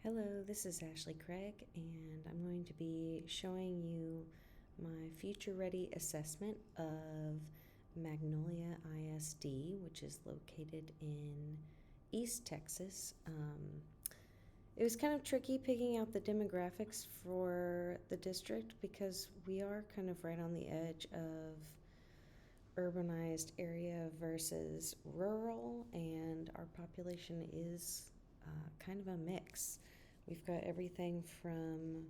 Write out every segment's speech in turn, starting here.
Hello, this is Ashley Craig, and I'm going to be showing you my future ready assessment of Magnolia ISD, which is located in East Texas. It was kind of tricky picking out the demographics for the district because we are kind of right on the edge of urbanized area versus rural, and our population is kind of a mix. We've got everything from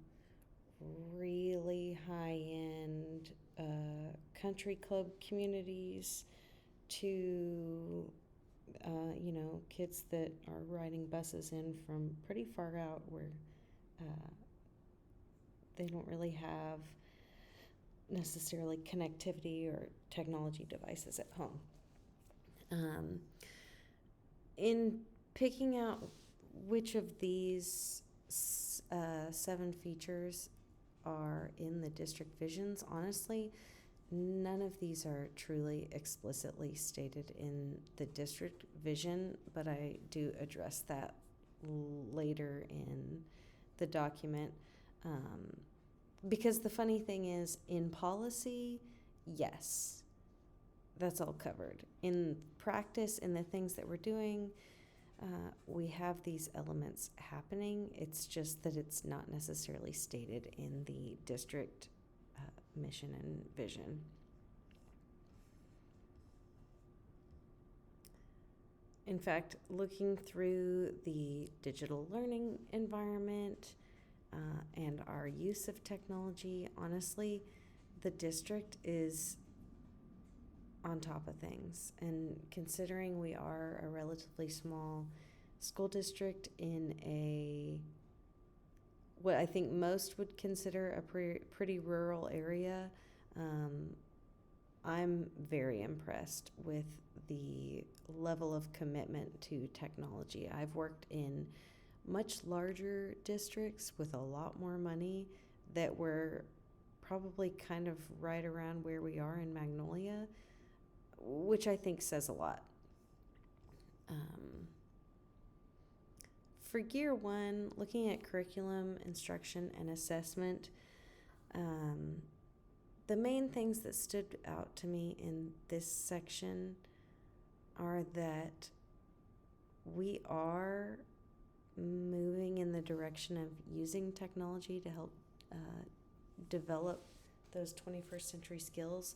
really high end country club communities to, kids that are riding buses in from pretty far out where uh, they don't really have necessarily connectivity or technology devices at home. Um, in picking out which of these 7 features are in the district visions, honestly, none of these are truly explicitly stated in the district vision, but I do address that later in the document. Because the funny thing is, in policy, yes, that's all covered. In practice, in the things that we're doing, we have these elements happening. It's just that it's not necessarily stated in the district mission and vision. In fact, looking through the digital learning environment and our use of technology, honestly, the district is on top of things. And considering we are a relatively small school district in what I think most would consider a pretty rural area, I'm very impressed with the level of commitment to technology. I've worked in much larger districts with a lot more money that were probably kind of right around where we are in Magnolia, which I think says a lot. For year 1, looking at curriculum, instruction, and assessment, the main things that stood out to me in this section are that we are moving in the direction of using technology to help develop those 21st century skills.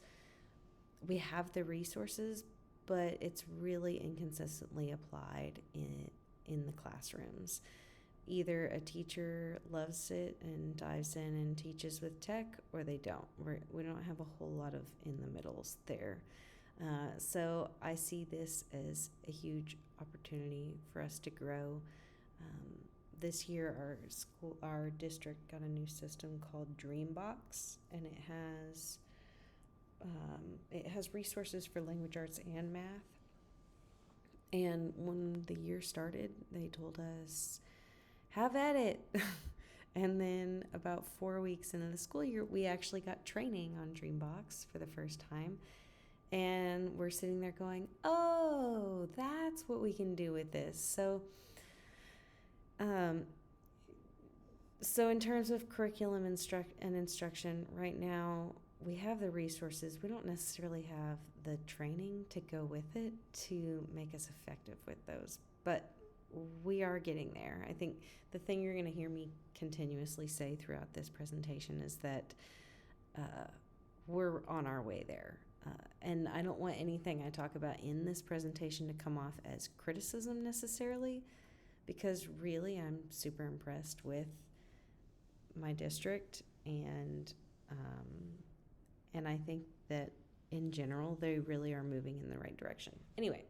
We have the resources, but it's really inconsistently applied in the classrooms. Either a teacher loves it and dives in and teaches with tech, or they don't. We don't have a whole lot of in the middles there. So I see this as a huge opportunity for us to grow. This year, our district got a new system called Dreambox, and it has resources for language arts and math. And when the year started, they told us, have at it. And then about 4 weeks into the school year, we actually got training on Dreambox for the first time. And we're sitting there going, oh, that's what we can do with this. So in terms of curriculum and instruction, right now we have the resources. We don't necessarily have the training to go with it to make us effective with those, but we are getting there. I think the thing you're going to hear me continuously say throughout this presentation is that we're on our way there. And I don't want anything I talk about in this presentation to come off as criticism necessarily, because really I'm super impressed with my district, and I think that in general they really are moving in the right direction. Anyway,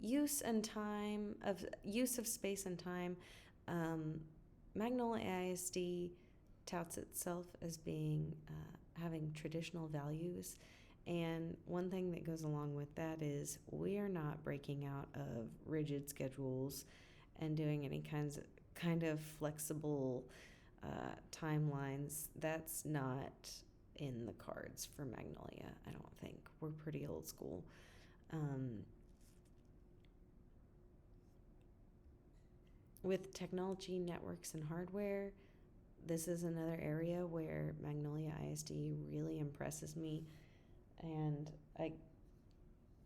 use of space and time. Magnolia ISD touts itself as being having traditional values, and one thing that goes along with that is we are not breaking out of rigid schedules and doing any kind of flexible timelines. That's not in the cards for Magnolia, I don't think. We're pretty old school. with technology, networks, and hardware, this is another area where Magnolia ISD really impresses me. And I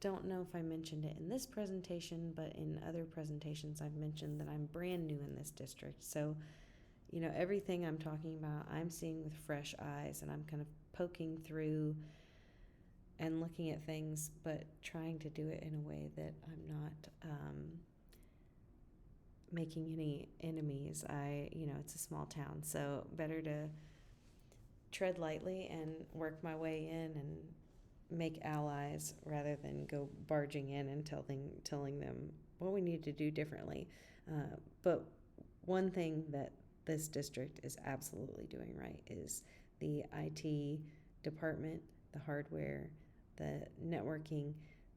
don't know if I mentioned it in this presentation, but in other presentations I've mentioned that I'm brand new in this district. So, everything I'm talking about, I'm seeing with fresh eyes, and I'm kind of poking through and looking at things, but trying to do it in a way that I'm not making any enemies. It's a small town, so better to tread lightly and work my way in and make allies rather than go barging in and telling them what we need to do differently. But one thing that this district is absolutely doing right is the IT department, the hardware, the networking.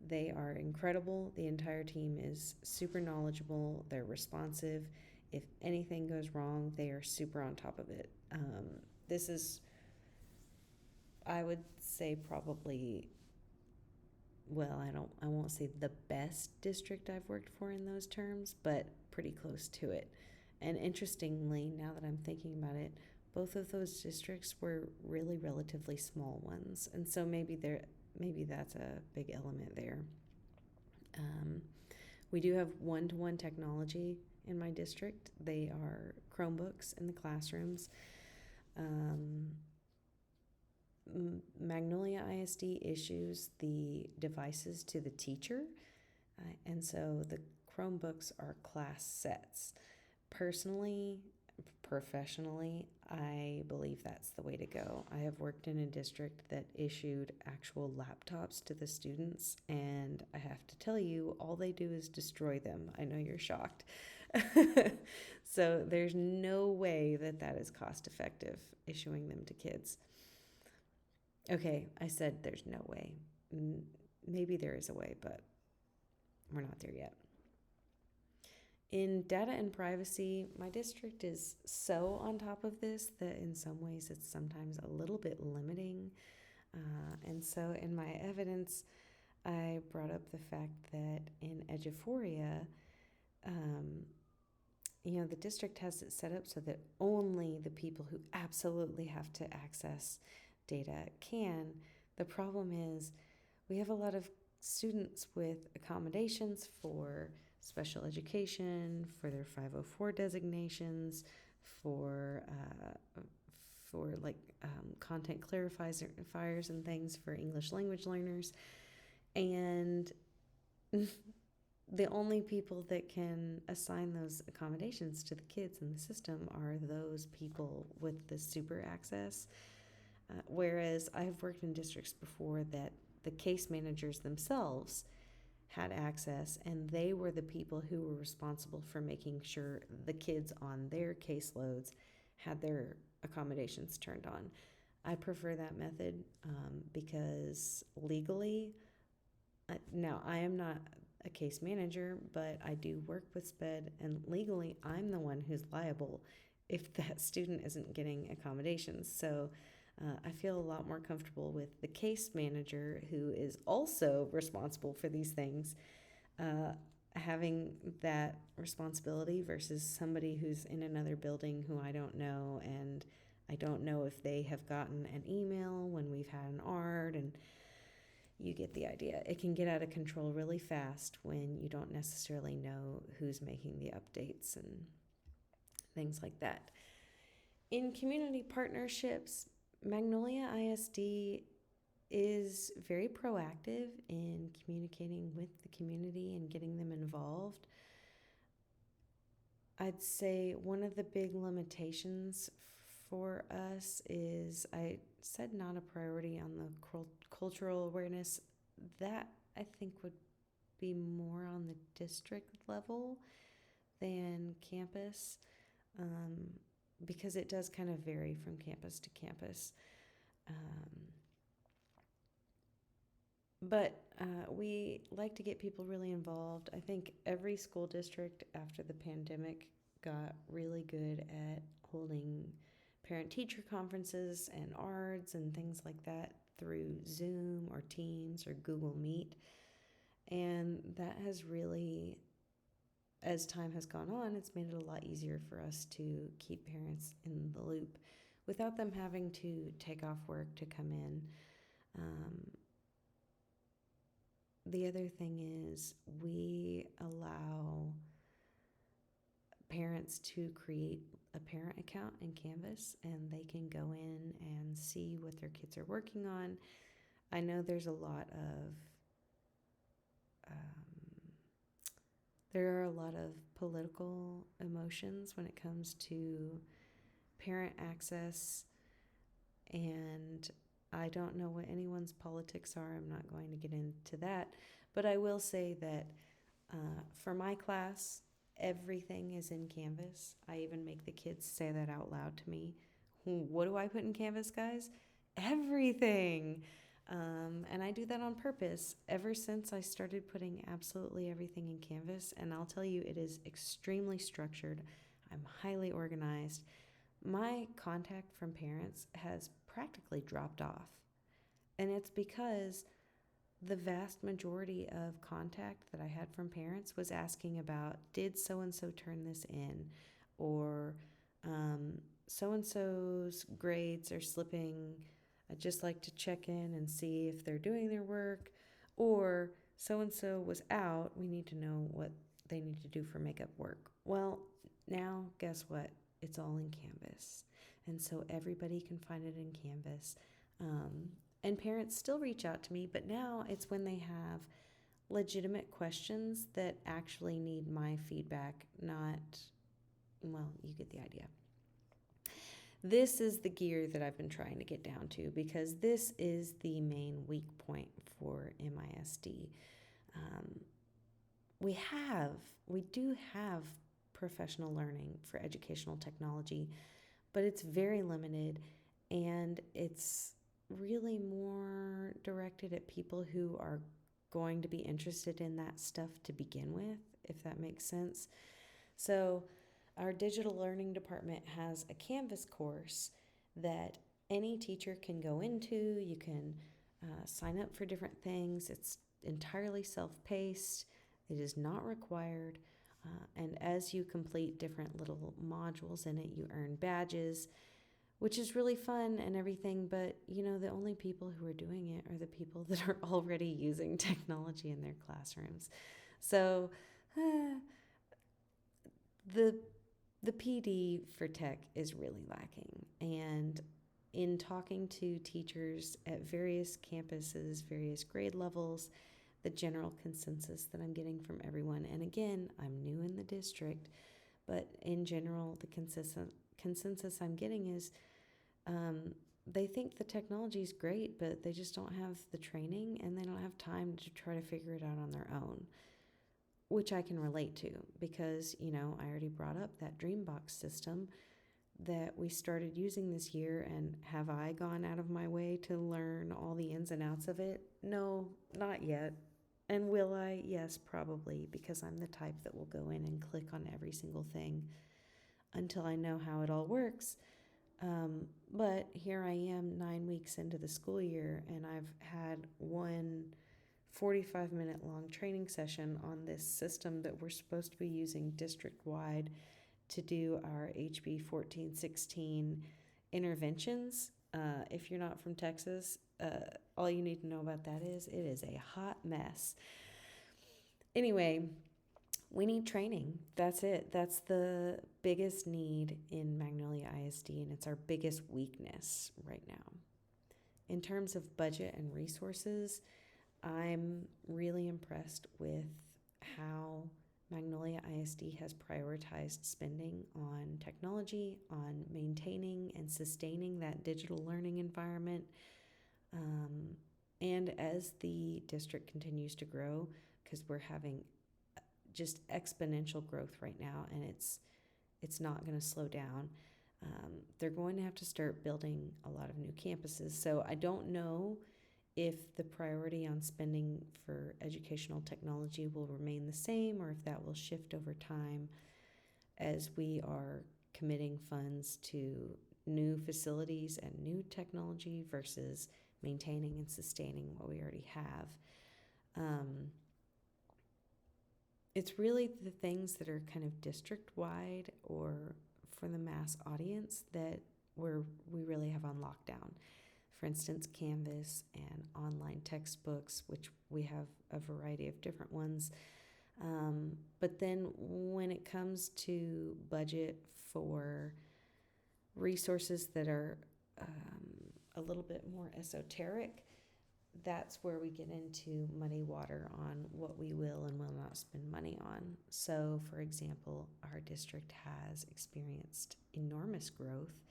They are incredible. The entire team is super knowledgeable. They're responsive. If anything goes wrong, they are super on top of it. This is, I would say, probably, well, I won't say the best district I've worked for in those terms, but pretty close to it. And interestingly, now that I'm thinking about it, both of those districts were really relatively small ones, and so maybe that's a big element there. We do have one-to-one technology in my district. They are Chromebooks in the classrooms. Magnolia ISD issues the devices to the teacher, and so the Chromebooks are class sets. Personally, professionally, I believe that's the way to go. I have worked in a district that issued actual laptops to the students, and I have to tell you, all they do is destroy them. I know you're shocked. So there's no way that is cost effective, issuing them to kids. Okay, I said there's no way. Maybe there is a way, but we're not there yet. In data and privacy, my district is so on top of this that in some ways it's sometimes a little bit limiting. And so in my evidence, I brought up the fact that in Eduphoria, the district has it set up so that only the people who absolutely have to access data can. The problem is we have a lot of students with accommodations for special education, for their 504 designations, for content clarifiers and things for English language learners. And the only people that can assign those accommodations to the kids in the system are those people with the super access. Whereas I've worked in districts before that the case managers themselves had access, and they were the people who were responsible for making sure the kids on their caseloads had their accommodations turned on. I prefer that method because legally, now I am not a case manager, but I do work with SPED, and legally I'm the one who's liable if that student isn't getting accommodations. So I feel a lot more comfortable with the case manager, who is also responsible for these things, having that responsibility versus somebody who's in another building who I don't know, and I don't know if they have gotten an email when we've had an ARD, and you get the idea. It can get out of control really fast when you don't necessarily know who's making the updates and things like that. In community partnerships, Magnolia ISD is very proactive in communicating with the community and getting them involved. I'd say one of the big limitations for us is, I said not a priority on the cultural awareness. That I think would be more on the district level than campus, because it does kind of vary from campus to campus. But we like to get people really involved. I think every school district after the pandemic got really good at holding parent-teacher conferences and ARDs and things like that through Zoom or Teams or Google Meet. And that has really, as time has gone on, it's made it a lot easier for us to keep parents in the loop without them having to take off work to come in. The other thing is we allow parents to create a parent account in Canvas, and they can go in and see what their kids are working on. I know there's a lot of there are a lot of political emotions when it comes to parent access, and I don't know what anyone's politics are. I'm not going to get into that, but I will say that for my class, everything is in Canvas. I even make the kids say that out loud to me. What do I put in Canvas, guys? Everything. And I do that on purpose ever since I started putting absolutely everything in Canvas. And I'll tell you, it is extremely structured. I'm highly organized. My contact from parents has practically dropped off. And it's because the vast majority of contact that I had from parents was asking about, did so-and-so turn this in? Or so-and-so's grades are slipping. I'd just like to check in and see if they're doing their work. Or so-and-so was out. We need to know what they need to do for makeup work. Well, now guess what? It's all in Canvas. And so everybody can find it in Canvas. And parents still reach out to me, but now it's when they have legitimate questions that actually need my feedback, not, well, you get the idea. This is the gear that I've been trying to get down to, because this is the main weak point for MISD. We do have professional learning for educational technology, but it's very limited, and it's really more directed at people who are going to be interested in that stuff to begin with, if that makes sense. So our digital learning department has a Canvas course that any teacher can go into. You can sign up for different things. It's entirely self-paced. It is not required. And as you complete different little modules in it, you earn badges, which is really fun and everything. But, the only people who are doing it are the people that are already using technology in their classrooms. So the PD for tech is really lacking. And in talking to teachers at various campuses, various grade levels, the general consensus that I'm getting from everyone, and again, I'm new in the district, but in general, the consensus I'm getting is they think the technology is great, but they just don't have the training, and they don't have time to try to figure it out on their own, which I can relate to because, I already brought up that Dreambox system that we started using this year, and have I gone out of my way to learn all the ins and outs of it? No, not yet. And will I? Yes, probably, because I'm the type that will go in and click on every single thing until I know how it all works. But here I am 9 weeks into the school year, and I've had one 45-minute long training session on this system that we're supposed to be using district-wide to do our HB 1416 interventions. If you're not from Texas, all you need to know about that is it is a hot mess. Anyway, we need training. That's it. That's the biggest need in Magnolia ISD, and it's our biggest weakness right now. In terms of budget and resources, I'm really impressed with how Magnolia ISD has prioritized spending on technology, on maintaining and sustaining that digital learning environment. And as the district continues to grow, because we're having just exponential growth right now, and it's not going to slow down, they're going to have to start building a lot of new campuses. So I don't know if the priority on spending for educational technology will remain the same, or if that will shift over time as we are committing funds to new facilities and new technology versus maintaining and sustaining what we already have. it's really the things that are kind of district-wide or for the mass audience that we really have on lockdown. For instance, Canvas and online textbooks, which we have a variety of different ones. But then when it comes to budget for resources that are a little bit more esoteric, that's where we get into muddy water on what we will and will not spend money on. So, for example, our district has experienced enormous growth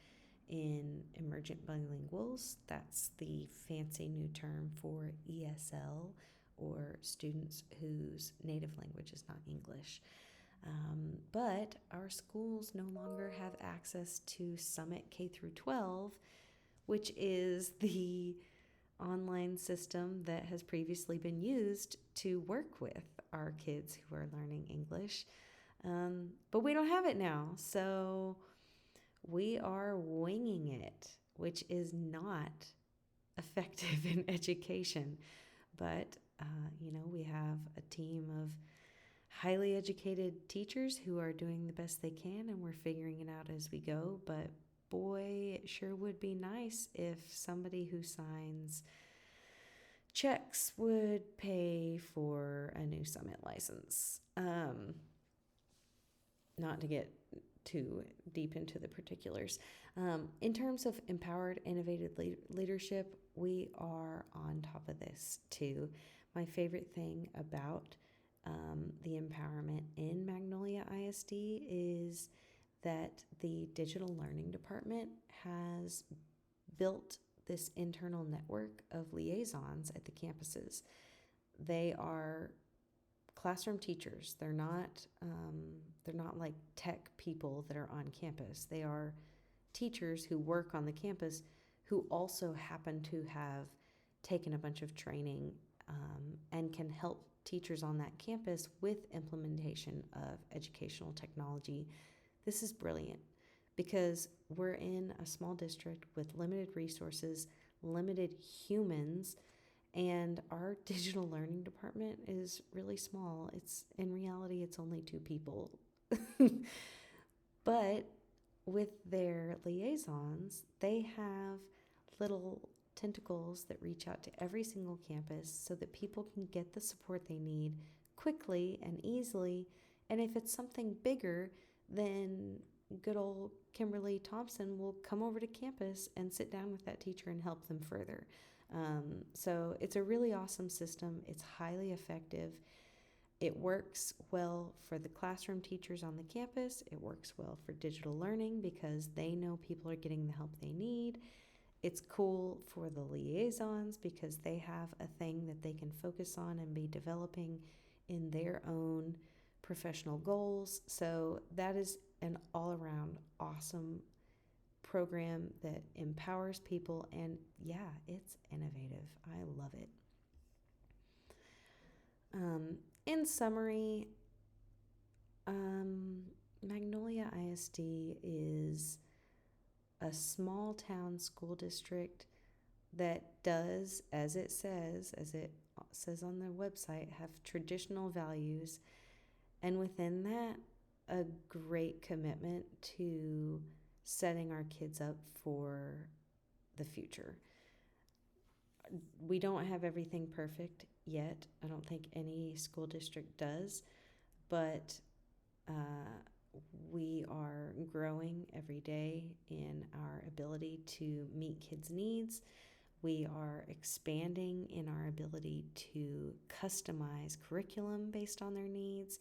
in emergent bilinguals. That's the fancy new term for ESL, or students whose native language is not English. But our schools no longer have access to Summit K through 12, which is the online system that has previously been used to work with our kids who are learning English. But we don't have it now. So we are winging it, which is not effective in education. But, we have a team of highly educated teachers who are doing the best they can, and we're figuring it out as we go. But boy, it sure would be nice if somebody who signs checks would pay for a new Summit license. Not to get too deep into the particulars. In terms of empowered, innovative leadership, we are on top of this too. My favorite thing about the empowerment in Magnolia ISD is that the digital learning department has built this internal network of liaisons at the campuses. They are classroom teachers. They're not like tech people that are on campus. They are teachers who work on the campus who also happen to have taken a bunch of training and can help teachers on that campus with implementation of educational technology. This is brilliant because we're in a small district with limited resources, limited humans, and our digital learning department is really small. In reality, it's only 2 people. But with their liaisons, they have little tentacles that reach out to every single campus so that people can get the support they need quickly and easily. And if it's something bigger, then good old Kimberly Thompson will come over to campus and sit down with that teacher and help them further. So it's a really awesome system. It's highly effective. It works well for the classroom teachers on the campus. It works well for digital learning because they know people are getting the help they need. It's cool for the liaisons because they have a thing that they can focus on and be developing in their own professional goals. So that is an all-around awesome program that empowers people, and yeah, it's innovative. I love it. In summary, Magnolia ISD is a small town school district that does, as it says on their website, have traditional values, and within that, a great commitment to setting our kids up for the future. We don't have everything perfect yet. I don't think any school district does, but we are growing every day in our ability to meet kids' needs. We are expanding in our ability to customize curriculum based on their needs,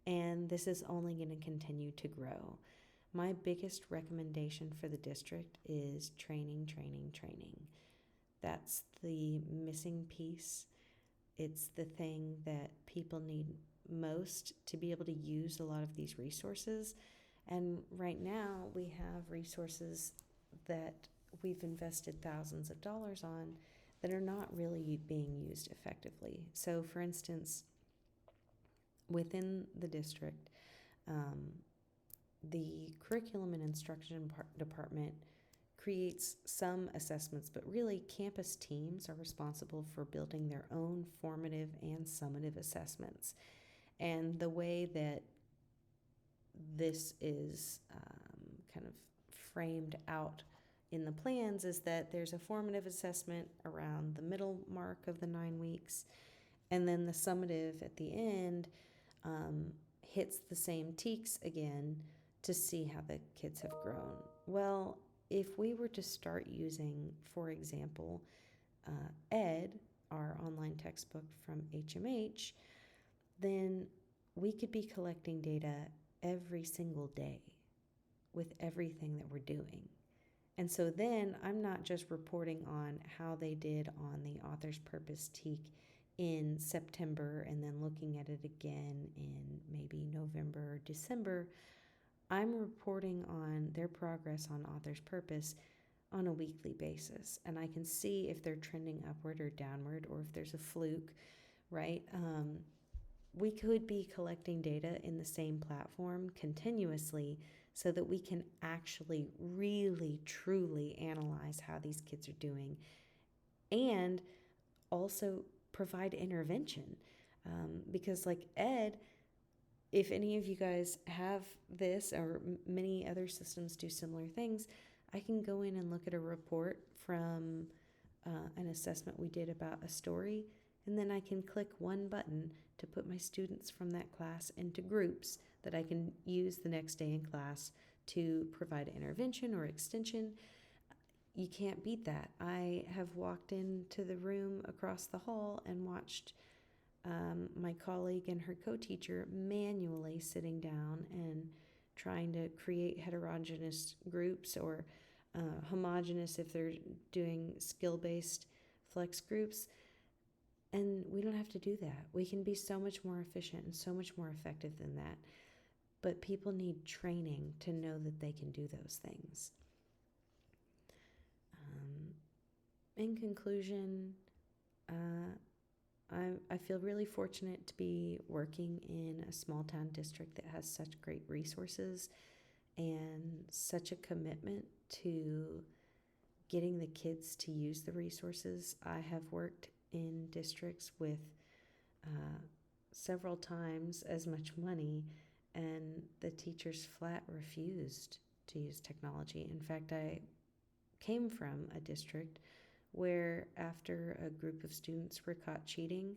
and this is only going to continue to grow. My biggest recommendation for the district is training, training, training. That's the missing piece. It's the thing that people need most to be able to use a lot of these resources. And right now we have resources that we've invested thousands of dollars on that are not really being used effectively. So for instance, within the district, the curriculum and instruction department creates some assessments, but really campus teams are responsible for building their own formative and summative assessments. And the way that this is kind of framed out in the plans is that there's a formative assessment around the middle mark of the 9 weeks, and then the summative at the end hits the same TEKS again to see how the kids have grown. Well, if we were to start using, for example, ED, our online textbook from HMH, then we could be collecting data every single day with everything that we're doing. And so then I'm not just reporting on how they did on the author's purpose TEK in September and then looking at it again in maybe November or December. I'm reporting on their progress on author's purpose on a weekly basis. And I can see if they're trending upward or downward, or if there's a fluke, right? We could be collecting data in the same platform continuously so that we can actually really, truly analyze how these kids are doing and also provide intervention. Because like ED, if any of you guys have this or many other systems do similar things, I can go in and look at a report from an assessment we did about a story, and then I can click one button to put my students from that class into groups that I can use the next day in class to provide intervention or extension. You can't beat that. I have walked into the room across the hall and watched my colleague and her co-teacher manually sitting down and trying to create heterogeneous groups or homogeneous if they're doing skill-based flex groups. And we don't have to do that. We can be so much more efficient and so much more effective than that. But people need training to know that they can do those things. In conclusion, I feel really fortunate to be working in a small town district that has such great resources and such a commitment to getting the kids to use the resources. I have worked in districts with several times as much money, and the teachers flat refused to use technology. In fact, I came from a district where after a group of students were caught cheating,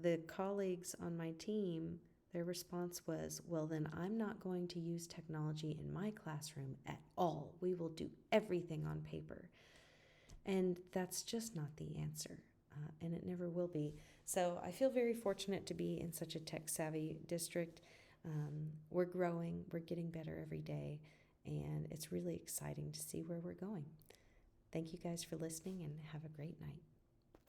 the colleagues on my team, their response was, well, then I'm not going to use technology in my classroom at all. We will do everything on paper. And that's just not the answer, and it never will be. So I feel very fortunate to be in such a tech-savvy district. We're growing, we're getting better every day, and it's really exciting to see where we're going. Thank you guys for listening, and have a great night.